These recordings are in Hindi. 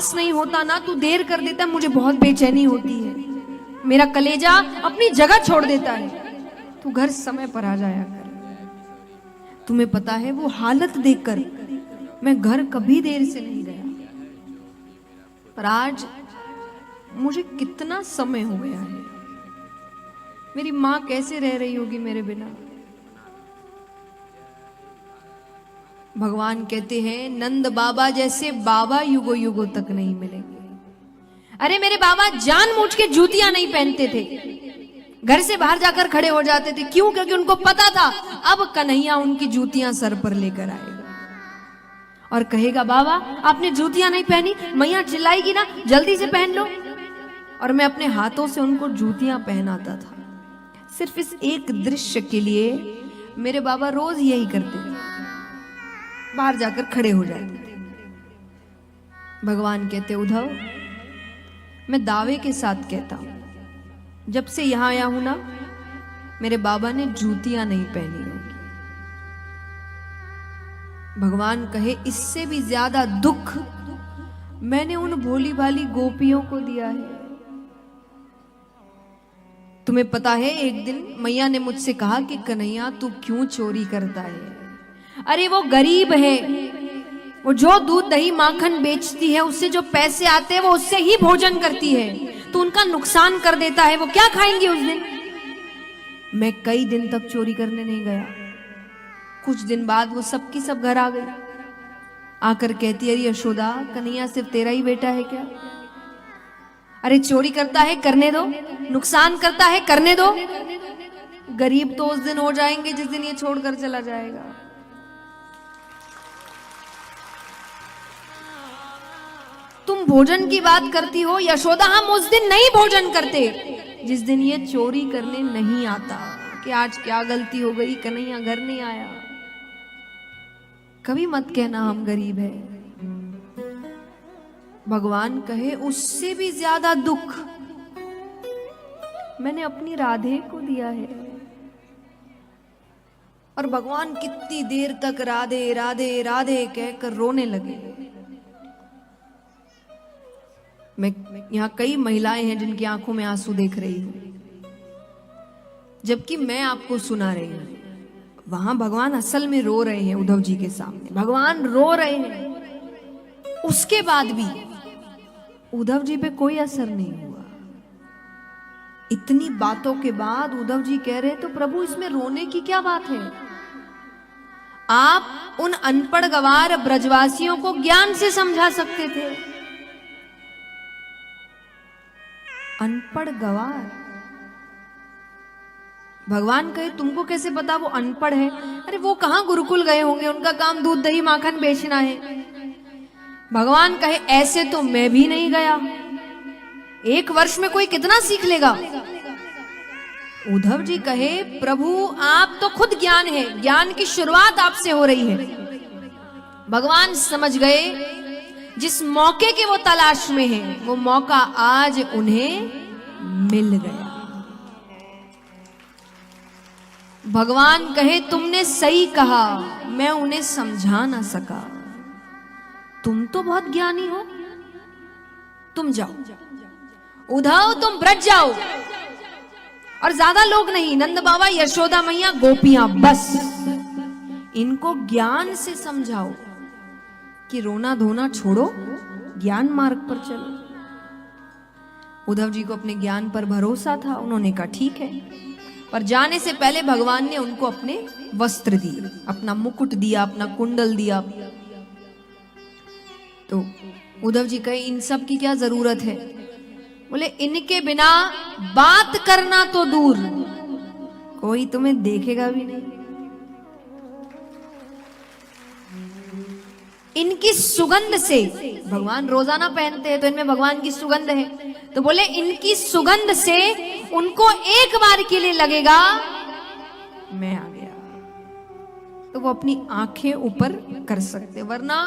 पास नहीं होता ना, तू देर कर देता, मुझे बहुत बेचैनी होती है, मेरा कलेजा अपनी जगह छोड़ देता है। तू घर समय पर आ जाया कर। तुम्हें पता है वो हालत देखकर मैं घर कभी देर से नहीं गया, पर आज मुझे कितना समय हो गया है। मेरी माँ कैसे रह रही होगी मेरे बिना। भगवान कहते हैं नंद बाबा जैसे बाबा युगो युगो तक नहीं मिलेंगे। अरे मेरे बाबा जानबूझ के जूतियां नहीं पहनते थे, घर से बाहर जाकर खड़े हो जाते थे। क्यों? क्योंकि उनको पता था अब कन्हैया उनकी जूतियां सर पर लेकर आएगा और कहेगा बाबा आपने जूतियां नहीं पहनी, मैया चिल्लाएगी ना, जल्दी से पहन लो। और मैं अपने हाथों से उनको जूतियां पहनाता था। सिर्फ इस एक दृश्य के लिए मेरे बाबा रोज यही करते थे, बाहर जाकर खड़े हो जाते थे। भगवान कहते उद्धव, मैं दावे के साथ कहता हूं, जब से यहां आया हूं ना, मेरे बाबा ने जूतियां नहीं पहनी होगी। भगवान कहे इससे भी ज्यादा दुख मैंने उन भोली भाली गोपियों को दिया है। तुम्हें पता है एक दिन मैया ने मुझसे कहा कि कन्हैया तू क्यों चोरी करता है? अरे वो गरीब है, वो जो दूध दही माखन बेचती है उससे जो पैसे आते हैं वो उससे ही भोजन करती है, तो उनका नुकसान कर देता है, वो क्या खाएंगे उस दिन? मैं कई दिन तक चोरी करने नहीं गया। कुछ दिन बाद वो सब की सब घर आ गई, आकर कहती अरे यशोदा कन्हैया सिर्फ तेरा ही बेटा है क्या? अरे चोरी करता है करने दो, नुकसान करता है करने दो। गरीब तो उस दिन हो जाएंगे जिस दिन ये छोड़कर चला जाएगा। तुम भोजन की बात करती हो यशोदा, हम उस दिन नहीं भोजन करते जिस दिन ये चोरी करने नहीं आता कि आज क्या गलती हो गई, कन्हैया घर नहीं आया। कभी मत कहना हम गरीब हैं। भगवान कहे उससे भी ज्यादा दुख मैंने अपनी राधे को दिया है। और भगवान कितनी देर तक राधे राधे राधे कहकर रोने लगे। मैं यहां कई महिलाएं हैं जिनकी आंखों में आंसू देख रही हूं, जबकि मैं आपको सुना रही हूं। वहां भगवान असल में रो रहे हैं उद्धव जी के सामने, भगवान रो रहे हैं। उसके बाद भी उद्धव जी पे कोई असर नहीं हुआ। इतनी बातों के बाद उद्धव जी कह रहे तो प्रभु इसमें रोने की क्या बात है? आप उन अनपढ़ गवार ब्रजवासियों को ज्ञान से समझा सकते थे। अनपढ़ गवार, भगवान कहे तुमको कैसे पता वो अनपढ़ है? अरे वो कहां गुरुकुल गए होंगे, उनका काम दूध दही माखन बेचना है। भगवान कहे ऐसे तो मैं भी नहीं गया, एक वर्ष में कोई कितना सीख लेगा? उद्धव जी कहे प्रभु आप तो खुद ज्ञान है, ज्ञान की शुरुआत आपसे हो रही है। भगवान समझ गए जिस मौके के वो तलाश में हैं, वो मौका आज उन्हें मिल गया। भगवान कहे तुमने सही कहा, मैं उन्हें समझा ना सका। तुम तो बहुत ज्ञानी हो, तुम जाओ उद्धव, तुम ब्रज जाओ, और ज्यादा लोग नहीं, नंद बाबा यशोदा मैया गोपियां, बस इनको ज्ञान से समझाओ कि रोना धोना छोड़ो, ज्ञान मार्ग पर चलो। उद्धव जी को अपने ज्ञान पर भरोसा था, उन्होंने कहा ठीक है। पर जाने से पहले भगवान ने उनको अपने वस्त्र दिए, अपना मुकुट दिया, अपना कुंडल दिया। तो उद्धव जी कहे इन सब की क्या जरूरत है? बोले इनके बिना बात करना तो दूर, कोई तुम्हें देखेगा भी नहीं। इनकी सुगंध से, भगवान रोजाना पहनते हैं तो इनमें भगवान की सुगंध है, तो बोले इनकी सुगंध से उनको एक बार के लिए लगेगा मैं आ गया, तो वो अपनी आंखें ऊपर कर सकते, वरना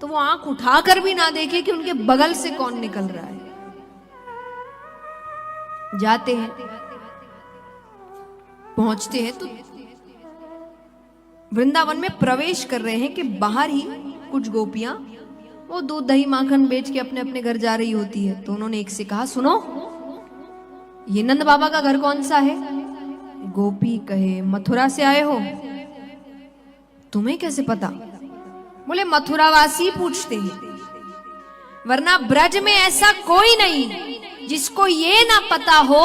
तो वो आंख उठाकर भी ना देखे कि उनके बगल से कौन निकल रहा है। जाते हैं, पहुंचते हैं तो वृंदावन में प्रवेश कर रहे हैं कि बाहर ही कुछ गोपियां वो दूध दही माखन बेच के अपने अपने घर जा रही होती है। तो उन्होंने एक से कहा, सुनो, ये नंद बाबा का घर कौन सा है? गोपी कहे, मथुरा से आए हो? तुम्हें कैसे पता? बोले, मथुरावासी पूछते हैं, वरना ब्रज में ऐसा कोई नहीं जिसको ये ना पता हो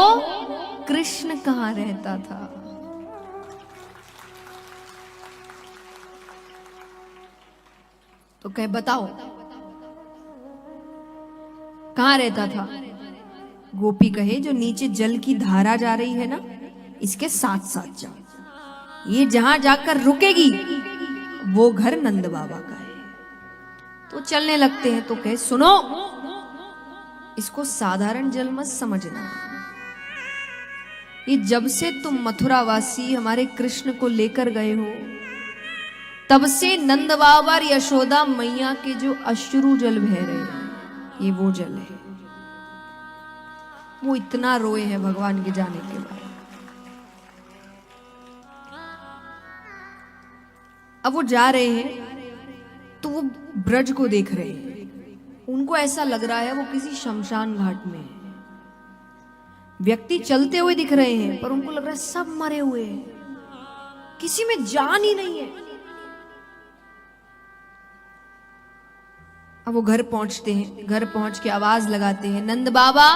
कृष्ण कहां रहता था। तो कहे, बताओ कहां रहता था? गोपी कहे, जो नीचे जल की धारा जा रही है ना, इसके साथ साथ जाओ, ये जहां जाकर रुकेगी वो घर नंद बाबा का है। तो चलने लगते हैं। तो कहे, सुनो, इसको साधारण जल मत समझना, ये जब से तुम मथुरावासी हमारे कृष्ण को लेकर गए हो, तब से नंद बाबा और यशोदा मैया के जो अश्रु जल बह रहे हैं, ये वो जल है। वो इतना रोए हैं भगवान के जाने के बाद। अब वो जा रहे हैं तो वो ब्रज को देख रहे हैं। उनको ऐसा लग रहा है वो किसी शमशान घाट में है। व्यक्ति चलते हुए दिख रहे हैं, पर उनको लग रहा है सब मरे हुए हैं, किसी में जान ही नहीं है। अब वो घर पहुंचते हैं, घर पहुंच के आवाज लगाते हैं, नंद बाबा